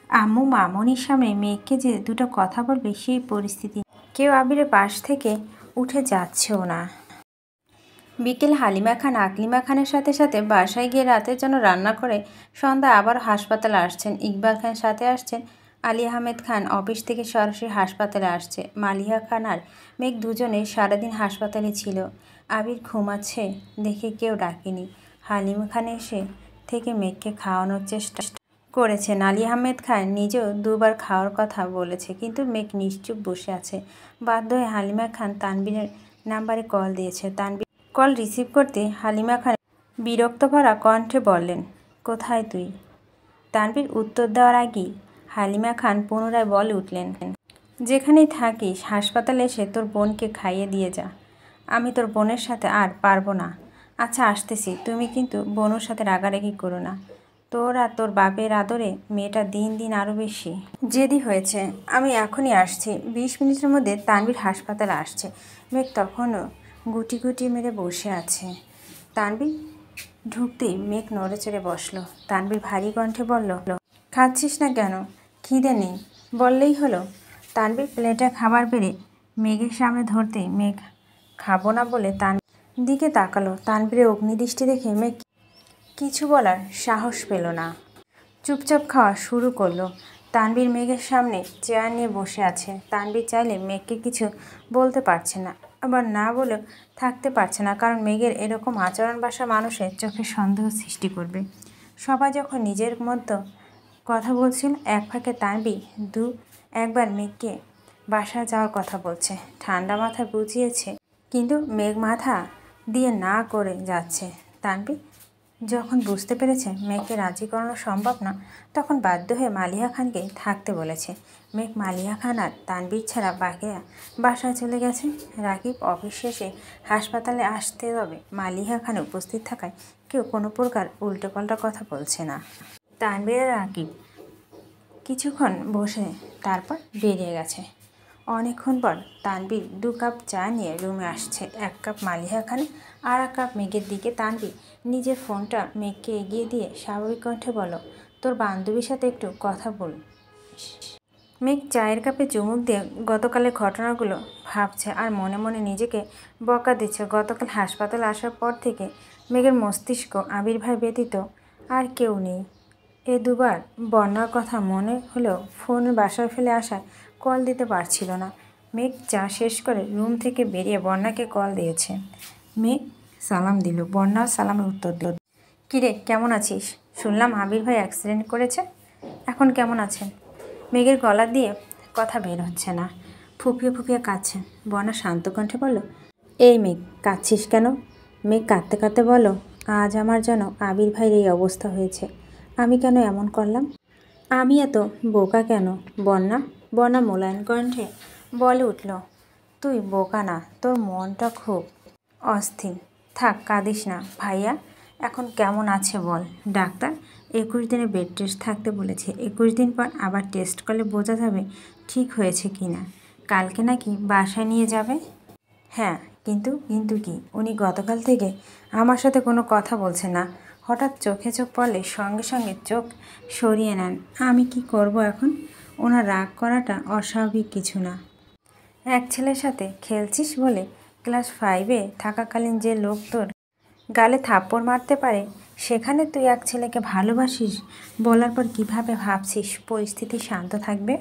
আম্মু মামনির সামনে মেঘকে যে দুটো কথা বলবে সেই পরিস্থিতি। কেউ আবিরের পাশ থেকে উঠে যাচ্ছেও না। বিকেল হালিমা খান আকলিমা খানের সাথে সাথে বাসায় গিয়ে রাতের জন্য রান্না করে সন্ধ্যা আবার হাসপাতালে আসছেন। ইকবাল খান সাথে আসছেন। আলী আহমেদ খান অফিস থেকে সরাসরি হাসপাতালে আসছে। মালিহা খান আর মেঘ দুজনে সারাদিন হাসপাতালে ছিল। আবির ঘুমাচ্ছে দেখে কেউ ডাকেনি। হালিমা খান এসে থেকে মেঘকে খাওয়ানোর চেষ্টা করেছেন। আলী আহমেদ খান নিজেও দুবার খাওয়ার কথা বলেছে, কিন্তু মেঘ নিশ্চুপ বসে আছে। বাধ্য হয়ে হালিমা খান তানবীরের নাম্বারে কল দিয়েছে। তানবীর কল রিসিভ করতে হালিমা খান বিরক্ত ভরা কণ্ঠে বললেন, কোথায় তুই? তানবীর উত্তর দেওয়ার আগেই হালিমা খান পুনরায় বলে উঠলেন, যেখানেই থাকিস হাসপাতালে এসে তোর বোনকে খাইয়ে দিয়ে যা। আমি তোর বোনের সাথে আর পারবো না। আচ্ছা আসতেছি, তুমি কিন্তু বোনের সাথে রাগারাগি করো না। তোর আর তোর বাপের আদরে মেয়েটা দিন দিন আরও বেশি জেদি হয়েছে। আমি এখনই আসছি। 20 মিনিটের মধ্যে তানবীর হাসপাতালে আসছে। মেঘ তখনও গুটি গুটি মেরে বসে আছে। তানবীর ঢুকতেই মেঘ নড়ে চড়ে বসলো। তানবীর ভারী কণ্ঠে বলল, খাচ্ছিস না কেন? খিদে নেই বললেই হলো। তানবীর প্লেটে খাবার বেড়ে মেঘের সামনে ধরতেই মেঘ খাবো না বলে তানবীর দিকে তাকালো। তানবীরের অগ্নিদৃষ্টি দেখে মেঘ কিছু বলার সাহস পেল না, চুপচাপ খাওয়া শুরু করলো। তানবীর মেঘের সামনে চেয়ার নিয়ে বসে আছে। তানবীর চাইলে মেঘকে কিছু বলতে পারছে না, আবার না বলেও থাকতে পারছে না, কারণ মেঘের এরকম আচরণ বাসা মানুষের চোখে সন্দেহ সৃষ্টি করবে। সবাই যখন নিজের মতো কথা বলছিল, এক ফাঁকে তানবীর একবার মেঘকে বাসা যাওয়ার কথা বলছে। ঠান্ডা মাথায় বুঝিয়েছে, কিন্তু মেঘ মাথা দিয়ে না করে যাচ্ছে। তানবীর যখন বুঝতে পেরেছে মেঘকে রাজি করানো সম্ভব না, তখন বাধ্য হয়ে মালিহা খানকে থাকতে বলেছে। মেঘ মালিহা খান আর তানবীর ছাড়া বাকিরা বাসায় চলে গেছে। রাকিব অফিস শেষে হাসপাতালে আসতে হবে। মালিহা খান উপস্থিত থাকায় কেউ কোনো প্রকার উল্টোপাল্টা কথা বলছে না। তানবীর আর রাকিব কিছুক্ষণ বসে তারপর বেরিয়ে গেছে। অনেকক্ষণ পর তানবীর 2 কাপ চা নিয়ে রুমে আসছে। 1 কাপ মালিহা খান আর 1 কাপ মেঘের দিকে। তানবীর নিজের ফোনটা মেঘকে এগিয়ে দিয়ে স্বাভাবিক কণ্ঠে বলল, তোর বান্ধবীর সাথে একটু কথা বল। মেঘ চায়ের কাপে চুমুক দিয়ে গতকালের ঘটনাগুলো ভাবছে আর মনে মনে নিজেকে বকা দিচ্ছে। গতকাল হাসপাতালে আসার পর থেকে মেঘের মস্তিষ্ক আবির ভাই ব্যতীত আর কেউ নেই। এ দুবার বন্যার কথা মনে হলেও ফোন বাসায় ফেলে আসায় কল দিতে পারছিল না। মেঘ চা শেষ করে রুম থেকে বেরিয়ে বন্যাকে কল দিয়েছে। মেঘ সালাম দিল। বন্যা সালামের উত্তর দিল, কিরে কেমন আছিস? শুনলাম আবির ভাই অ্যাক্সিডেন্ট করেছে, এখন কেমন আছেন? মেঘের গলা দিয়ে কথা বের হচ্ছে না, ফুপিয়ে ফুপিয়ে কাঁদছে। বন্যা শান্ত কণ্ঠে বলল, এই মেঘ কাঁদছিস কেন? মেঘ কাঁদতে কাঁদতে বলল, আজ আমার যেন আবির ভাইয়ের এই অবস্থা হয়েছে। আমি কেন এমন করলাম? আমি এত বোকা কেন? বন্যা মোলায়েম কণ্ঠে বলে উঠল, তুই বোকা না, তোর মনটা খুব অস্থির। থাক কাঁদিস না। ভাইয়া এখন কেমন আছে বল? ডাক্তার 21 দিনে বেড রেস্ট থাকতে বলেছে। 21 দিন পর আবার টেস্ট করলে বোঝা যাবে ঠিক হয়েছে কি না। কালকে নাকি বাসায় নিয়ে যাবে। হ্যাঁ, কিন্তু কি? উনি গতকাল থেকে আমার সাথে কোনো কথা বলছে না। হঠাৎ চোখে চোখ পড়লে সঙ্গে সঙ্গে চোখ সরিয়ে নেন। আমি কি করব এখন? ওনার রাগ করাটা অস্বাভাবিক কিছু না। এক ছেলের সাথে খেলছিস বলে ক্লাস 5-এ থাকাকালীন যে লোক তোর গালে থাপ্পড় মারতে পারে, সেখানে তুই এক ছেলেকে ভালোবাসিস বলার পর কিভাবে ভাবছিস পরিস্থিতি শান্ত থাকবে?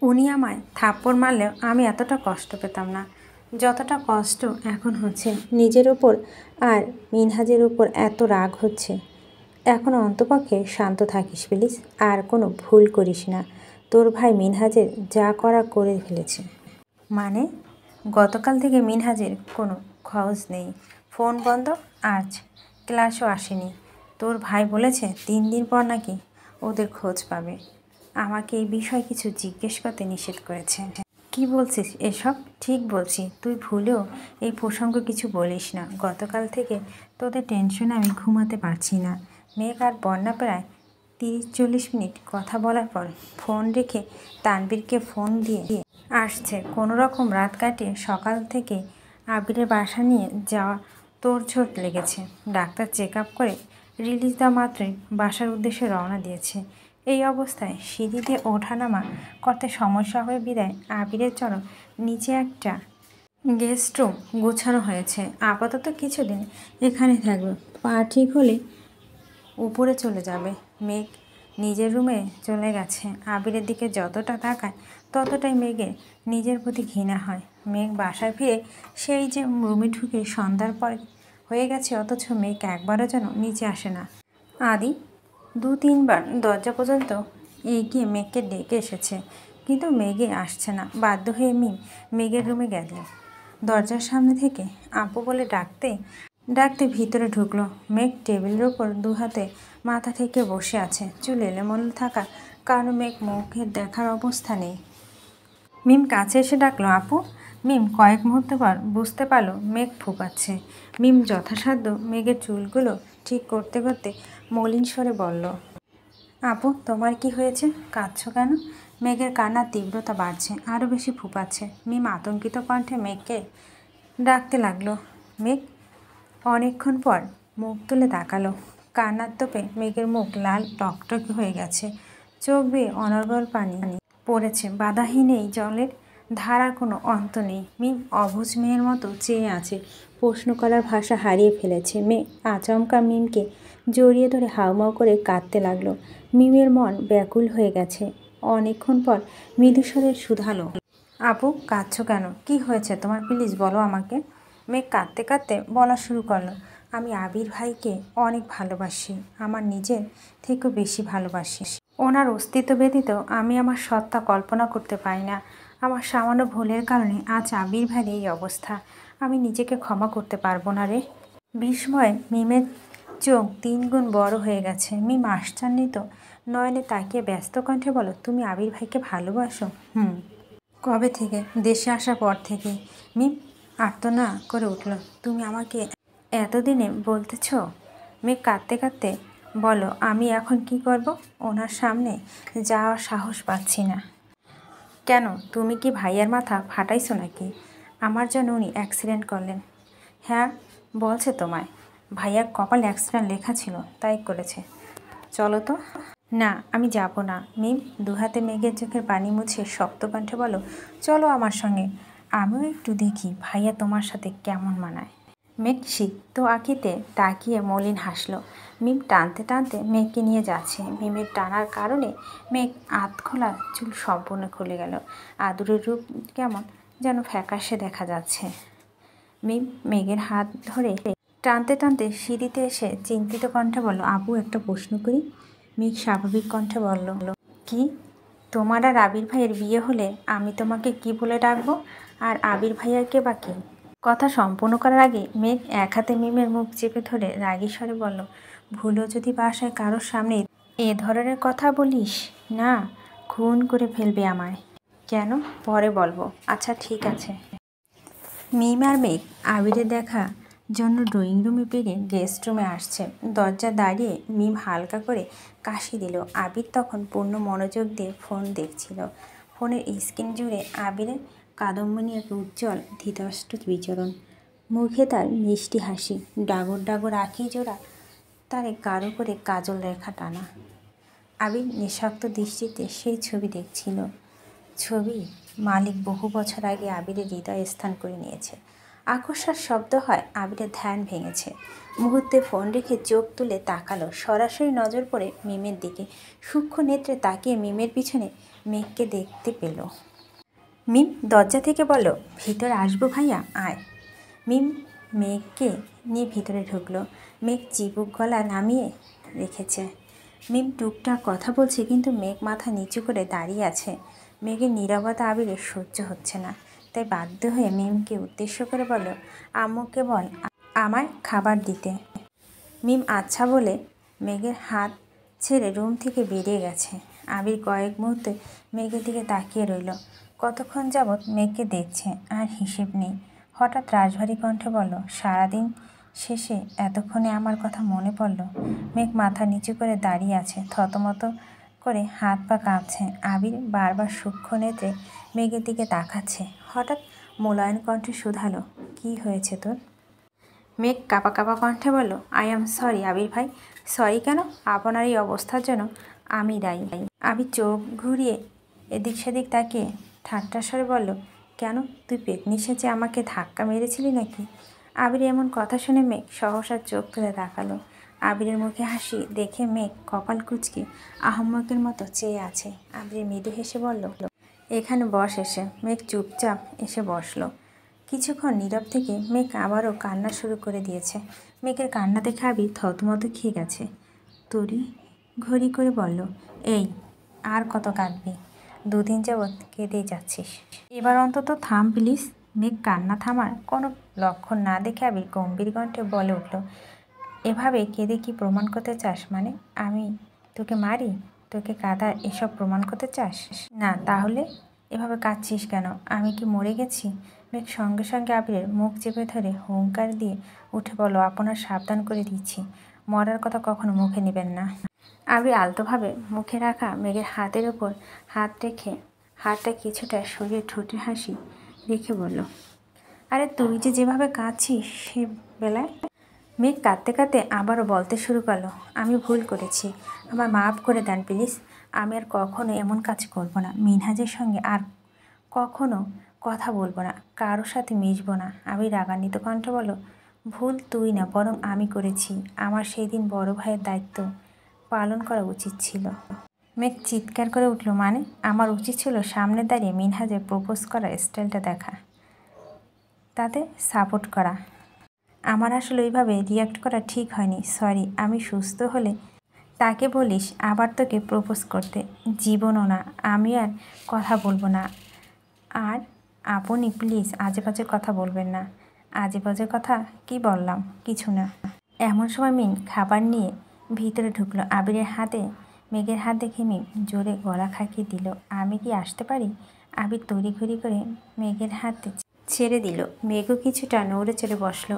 উনি আমায় থাপ্পড় মারলেও আমি এতটা কষ্ট পেতাম না যতটা কষ্ট এখন হচ্ছে নিজের ওপর, আর মিনহাজের ওপর এত রাগ হচ্ছে। এখন অন্তপক্ষে শান্ত থাকিস প্লিজ, আর কোনো ভুল করিস না। তোর ভাই মিনহাজের যা করা করে ফেলেছে। মানে? গতকাল থেকে মিনহাজের কোনো খোঁজ নেই, ফোন বন্ধ, আজ ক্লাসও আসেনি। তোর ভাই বলেছে 3 দিন পর নাকি ওদের খোঁজ পাবে। আমাকে এই বিষয়ে কিছু জিজ্ঞেস করতে নিষেধ করেছে। কি বলছিস এসব? ঠিক বলছি, তুই ভুলেও এই প্রসঙ্গ কিছু বলিস না। গতকাল থেকে তোদের টেনশনে আমি ঘুমাতে পারছি না। মেঘ আর বন্যা প্রায় 30-40 মিনিট কথা বলার পর ফোন রেখে তানবীরকে ফোন দিয়ে আসছে। কোনো রকম রাত কাটিয়ে সকাল থেকে আবিরের বাসা নিয়ে যাওয়া তোড়জোড় লেগেছে। ডাক্তার চেক আপ করে রিলিজ দেওয়া মাত্রই বাসার উদ্দেশ্যে রওনা দিয়েছে। এই অবস্থায় সিঁড়ি দিয়ে ওঠানামা করতে সমস্যা হয়ে বিদায় আবিরের জন্য নিচে একটা গেস্ট রুম গোছানো হয়েছে। আপাতত কিছুদিন এখানে থাকবে, পা ঠিক হলে উপরে চলে যাবে। মেঘ নিজের রুমে চলে গেছে। আবিরের দিকে যতটা তাকায় ততটাই মেঘের নিজের প্রতি ঘৃণা হয়। মেঘ বাসায় ফিরে সেই যে রুমে ঢুকে সন্ধ্যার পর হয়ে গেছে, অথচ মেঘ একবারও যেন নিচে আসে না। আদি 2-3 বার দরজা পর্যন্ত এগিয়ে মেঘকে ডেকে এসেছে, কিন্তু মেঘে আসছে না। বাধ্য হয়ে মিম মেঘের রুমে গেল। দরজার সামনে থেকে আপু বলে ডাকতে ডাকতে ভিতরে ঢুকলো। মেঘ টেবিলের ওপর 2 হাতে মাথা থেকে বসে আছে, চুল এলোমেলো থাকার কারণে মেঘ মুখের দেখার অবস্থা নেই। মিম কাছে এসে ডাকলো, আপু। মিম কয়েক মুহূর্ত পর বুঝতে পারলো মেঘ ফুপাচ্ছে। মিম যথাসাধ্য মেঘের চুলগুলো ঠিক করতে করতে মলিন স্বরে বলল, আপু তোমার কি হয়েছে? কাঁদছো কেন? মেঘের কান্নার তীব্রতা বাড়ছে, আরও বেশি ফুপাচ্ছে। মিম আতঙ্কিত কণ্ঠে মেঘকে ডাকতে লাগলো। মেঘ অনেকক্ষণ পর মুখ তুলে তাকালো। কান্নার তোপে মেঘের মুখ লাল টকটকে হয়ে গেছে, চোখ বেয়ে অনর্গল পানি পড়েছে। বাধাহীন এই জলের ধারার কোনো অন্ত নেই। মিম অবুঝ মেয়ের মতো চেয়ে আছে, প্রশ্ন করার ভাষা হারিয়ে ফেলেছে। মেয়ে আচমকা মিমকে জড়িয়ে ধরে হাউমাউ করে কাঁদতে লাগলো। মিমের মন ব্যাকুল হয়ে গেছে। অনেকক্ষণ পর মৃদুস্বরে শুধালো, আপু কাঁদছো কেন? কি হয়েছে তোমার? প্লিজ বলো আমাকে। মেঘ কাঁদতে কাঁদতে বলা শুরু করলো, আমি আবির ভাইকে অনেক ভালোবাসি, আমার নিজের থেকেও বেশি ভালোবাসি। ওনার অস্তিত্ব ব্যতীত আমি আমার সত্তা কল্পনা করতে পারি না। আমার সামান্য ভুলের কারণে আজ আবির ভাইয়ের এই অবস্থা। আমি নিজেকে ক্ষমা করতে পারবো না রে। বিস্ময়ে মিমের চোখ 3 গুণ বড় হয়ে গেছে। মিম আশ্চর্যিত নয়নে তাকিয়ে ব্যস্ত কণ্ঠে বলো, তুমি আবির ভাইকে ভালোবাসো? কবে থেকে? দেশে আসার পর থেকে। মিম আর্তনা করে উঠল, তুমি আমাকে এতদিনে বলতেছ? মেঘ কাঁদতে কাঁদতে বলো, আমি এখন কি করব? ওনার সামনে যাওয়ার সাহস পাচ্ছি না। কেন, তুমি কি ভাইয়ার মাথা ফাটাইছো নাকি? আমার জন্য উনি অ্যাক্সিডেন্ট করলেন। হ্যাঁ বলছে তোমায়, ভাইয়ার কপালে অ্যাক্সিডেন্ট লেখা ছিল, তাই করেছে। চলো তো। না আমি যাব না। মিম 2 হাতে মেঘের চোখের পানি মুছে শক্ত কণ্ঠে বলো, চলো আমার সঙ্গে, আমিও একটু দেখি ভাইয়া তোমার সাথে কেমন মানায়। মেঘ সিক্ত আঁকিতে তাকিয়ে মলিন হাসলো। মিম টানতে টানতে মেঘকে নিয়ে যাচ্ছে। মিমের টানার কারণে মেঘ আধখোলা চুল সম্পূর্ণ খুলে গেল। আদুরের রূপ কেমন যেন ফ্যাকাশে দেখা যাচ্ছে। মিম মেঘের হাত ধরে টানতে টানতে সিঁড়িতে এসে চিন্তিত কণ্ঠে বলল, আপু একটা প্রশ্ন করি? মেঘ স্বাভাবিক কণ্ঠে বলল, কি? তোমার আর আবির ভাইয়ের বিয়ে হলে আমি তোমাকে কি বলে ডাকবো? আর আবির ভাইয়াকে বা কি? কথা সম্পূর্ণ করার আগে মেঘ এক হাতে মিমের মুখ চেপে ধরে রাগী স্বরে বলল, ভুলেও যদি বাসায় কারোর সামনে এ ধরনের কথা বলিস না, খুন করে ফেলবে আমায়। কেন? পরে বলবো। আচ্ছা ঠিক আছে। মিম আর মেঘ আবিরের দেখা জন্য ড্রয়িং রুমে পেরিয়ে গেস্ট রুমে আসছে। দরজা দাঁড়িয়ে মিম হালকা করে কাশি দিল। আবির তখন পূর্ণ মনোযোগ দিয়ে ফোন দেখছিল। ফোনের স্ক্রিন জুড়ে আবিরের কাদম্বিনী এক উজ্জ্বল ধৃতরাষ্ট্র বিচরণ। মুখে তার মিষ্টি হাসি, ডাগর ডাগর আঁখি জোড়া, তারে গাঢ় করে কাজল রেখা টানা। আবির নিঃশব্দ দৃষ্টিতে সেই ছবি দেখছিল। ছবি মালিক বহু বছর আগে আবিরের হৃদয়ে স্থান করে নিয়েছে। আকস্মাৎ শব্দ হয়, আবিরের ধ্যান ভেঙেছে। মুহূর্তে ফোন রেখে চোখ তুলে তাকালো। সরাসরি নজর পড়ে মিমের দিকে। সূক্ষ্ম নেত্রে তাকিয়ে মিমের পিছনে মেঘকে দেখতে পেল। মিম দরজা থেকে বলল, ভিতরে আসবো ভাইয়া, আয়। মিম মেঘকে নিয়ে ভিতরে ঢুকলো। মেঘ চিবুক গলা নামিয়ে রেখেছে। মিম টুকটাক কথা বলছে, কিন্তু মেঘ মাথা নিচু করে দাঁড়িয়ে আছে। মেঘের নীরবতা আবিরের সহ্য হচ্ছে না, তাই বাধ্য হয়ে মিমকে উদ্দেশ্য করে বলল, আম্মুকে বল আমায় খাবার দিতে। মিম আচ্ছা বলে মেঘের হাত ছেড়ে রুম থেকে বেরিয়ে গেছে। আবির কয়েক মুহূর্তে মেঘের দিকে তাকিয়ে রইল। কতক্ষণ যাবৎ মেঘকে দেখছে, আর হিসেব নেই। হঠাৎ রাশভারী কণ্ঠে বলল, সারাদিন শেষে এতক্ষণে আমার কথা মনে পড়ল। মেঘ মাথা নিচু করে দাঁড়িয়ে আছে, থতমত করে হাত পা কাঁপছে। আবির বারবার সূক্ষ্ম নেত্রে মেঘের দিকে তাকাচ্ছে। হঠাৎ মোলায়েম কণ্ঠে শুধালো, কি হয়েছে তোর? মেঘ কাঁপা কাঁপা কণ্ঠে বলল, আই এম সরি আবির ভাই। সরি কেন? আপনার এই অবস্থার জন্য আমি দায়ী। আবির চোখ ঘুরিয়ে এদিক সেদিক তাকিয়ে ঠাট্টা স্বরে বলল, কেন, তুই পেতনি সেজে আমাকে ধাক্কা মেরেছিলি নাকি? আবির এমন কথা শুনে মেঘ সহসা চোখ তুলে তাকালো। আবিরের মুখে হাসি দেখে মেঘ কপাল কুঁচকে আহম্মকের মতো চেয়ে আছে। আবির মৃদু হেসে বলল, এখানে বস এসে। মেঘ চুপচাপ এসে বসলো। কিছুক্ষণ নীরব থেকে মেঘ আবারও কান্না শুরু করে দিয়েছে। মেঘের কান্না দেখে আবির থতমত খেয়ে গেছে। তরি ঘড়ি করে বলল, এই আর কত কাঁদবি? দুদিন যাবৎ কেঁদেই যাচ্ছিস, এবার অন্তত থাম প্লিজ। মেঘ কান্না থামার কোনো লক্ষণ না দেখে আবির গম্ভীর কণ্ঠে বলে উঠল, এভাবে কেঁদে কি প্রমাণ করতে চাস? মানে আমি তোকে মারি, তোকে কাঁদার এসব প্রমাণ করতে চাস? না, তাহলে এভাবে কাঁদছিস কেন? আমি কি মরে গেছি? মেঘ সঙ্গে সঙ্গে আবিরের মুখ চেপে ধরে হুঙ্কার দিয়ে উঠে বলল, আপনার সাবধান করে দিচ্ছি, মরার কথা কখনো মুখে নেবেন না। আবির আলতোভাবে মুখে রাখা মেঘের হাতের ওপর হাত রেখে হাতটা কিছুটা সরিয়ে ঠোঁটে হাসি রেখে বলল, আরে তুই যেভাবে কাঁদছিস সে বেলায়। মেঘ কাঁদতে কাঁদতে আবারও বলতে শুরু করলো, আমি ভুল করেছি, আমার মাফ করে দেন প্লিজ। আমি আর কখনো এমন কাজ করব না। মিনহাজের সঙ্গে আর কখনো কথা বলবো না, কারোর সাথে মিশবো না। আমি রাগান্বিত কণ্ঠে বলল, ভুল তুই না, বরং আমি করেছি। আমার সেই দিন বড় ভাইয়ের দায়িত্ব পালন করা উচিত ছিল। মেঘ চিৎকার করে উঠল, মানে আমার উচিত ছিল সামনে দাঁড়িয়ে মিনহাজের প্রপোজ করার স্টাইলটা দেখা, তাতে সাপোর্ট করা। আমার আসলে ওইভাবে রিয়াক্ট করা ঠিক হয়নি, সরি। আমি সুস্থ হলে তাকে বলিস আবার তোকে প্রপোজ করতে। জীবনও না, আমি আর কথা বলবো না। আর আপনি প্লিজ আজে বাজে কথা বলবেন না। আজে বাজে কথা কি বললাম? কিছু না। এমন সময় মিন খাবার নিয়ে ভিতরে ঢুকলো। আবিরের হাতে মেঘের হাত দেখে মিম জোরে গলা খাকিয়ে দিল, আমি কি আসতে পারি? আবির তড়িঘড়ি করে মেঘের হাতে ছেড়ে দিল। মেঘও কিছুটা নড়ে চড়ে বসলো।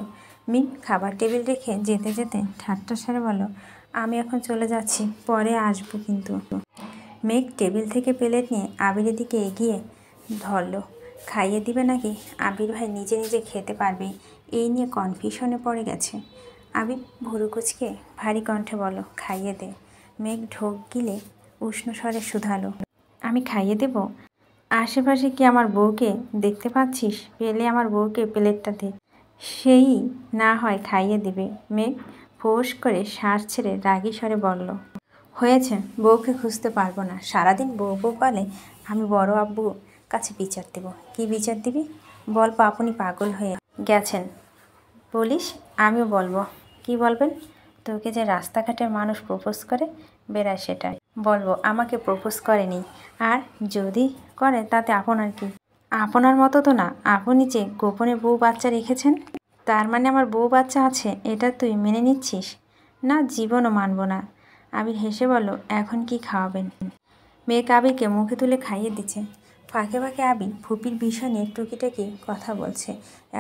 মিম খাবার টেবিল রেখে যেতে যেতে ঠাট্টা স্বরে বলল, আমি এখন চলে যাচ্ছি, পরে আসবো কিন্তু। মেঘ টেবিল থেকে প্লেট নিয়ে আবিরের দিকে এগিয়ে ধরল। খাইয়ে দিবে নাকি? আবির ভাই নিজে নিজে খেতে পারবে, এই নিয়ে কনফিউশনে পড়ে গেছে। আবির ভুরু কুঁচকে ভারী কণ্ঠে বলল, খাইয়ে দে। মেঘ ঢোক গিলে উষ্ণ স্বরে শুধালো, আমি খাইয়ে দেব? আশেপাশে কি আমার বউকে দেখতে পাচ্ছিস? পেলে আমার বউকে প্লেটটা দে, সেই না হয় খাইয়ে দেবে। মেঘ ফোঁস করে শ্বাস ছেড়ে রাগী স্বরে বলল, হয়েছে, বউকে খুঁজতে পারবো না। সারাদিন বউ বউ পালে আমি বড় আব্বু কাছে বিচার দেব। কি বিচার দিবি? বল, আপনি পাগল হয়ে গেছেন বলিস? আমিও বলবো। কি বলবেন? তোকে যে রাস্তাঘাটের মানুষ প্রপোজ করে বেড়ায় সেটাই বলবো। আমাকে প্রপোজ করেনি, আর যদি করে তাতে আপনার কি? আপনার মতো তো না। আপনি যে গোপনে বউ বাচ্চা রেখেছেন, তার মানে আমার বউ বাচ্চা আছে, এটা তুই মেনে নিচ্ছিস? না, জীবনও মানব না। আবির হেসে বলল, এখন কি খাওয়াবেন? মেঘ আবিরকে মুখে তুলে খাইয়ে দিচ্ছে। ফাঁকে ফাঁকে আবির ফুপির বিষয় নিয়ে টুকিটাকি কথা বলছে।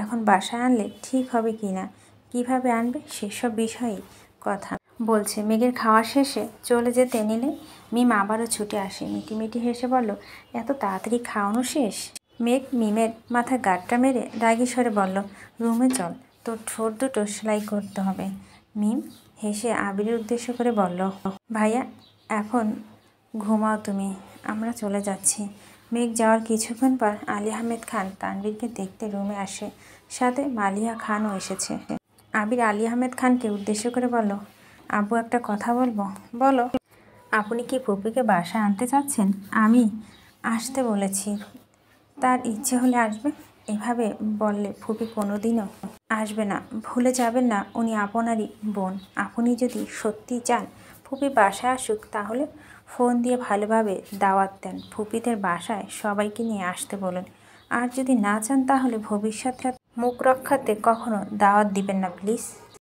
এখন বাসায় আনলে ঠিক হবে কি না, কীভাবে আনবে সেসব বিষয়ে কথা বলছে। মেঘের খাওয়া শেষে চলে যেতে নিলে মিম আবারও ছুটে আসে। মিটিমিটি হেসে বলল, এত তাড়াতাড়ি খাওয়ানো শেষ? মেঘ মিমের মাথা গাঁটটা মেরে রাগী স্বরে বলল, রুমে চল, তোর ঠোঁট দুটো সেলাই করতে হবে। মিম হেসে আবিরের উদ্দেশ্য করে বলল, ভাইয়া এখন ঘুমাও তুমি, আমরা চলে যাচ্ছি। মেঘ যাওয়ার কিছুক্ষণ পর আলী আহমেদ খান তানভীরকে দেখতে রুমে আসে, সাথে মালিয়া খানও এসেছে। আবির আলী আহমেদ খানকে উদ্দেশ্য করে বলল, আব্বু একটা কথা বলবো। বলো। আপনি কি ফুপিকে বাসায় আনতে চাচ্ছেন? আমি আসতে বলেছি, তার ইচ্ছে হলে আসবে। এভাবে বললে ফুপি কোনোদিনও আসবে না। ভুলে যাবেন না উনি আপনারই বোন। আপনি যদি সত্যি চান ফুপি বাসায় আসুক তাহলে ফোন দিয়ে ভালোভাবে দাওয়াত দেন, ফুপিদের বাসায় সবাইকে নিয়ে আসতে বলুন। আর যদি না চান তাহলে ভবিষ্যতে মুখ রক্ষাতে কখনো দাওয়াত দিবেন না প্লিজ।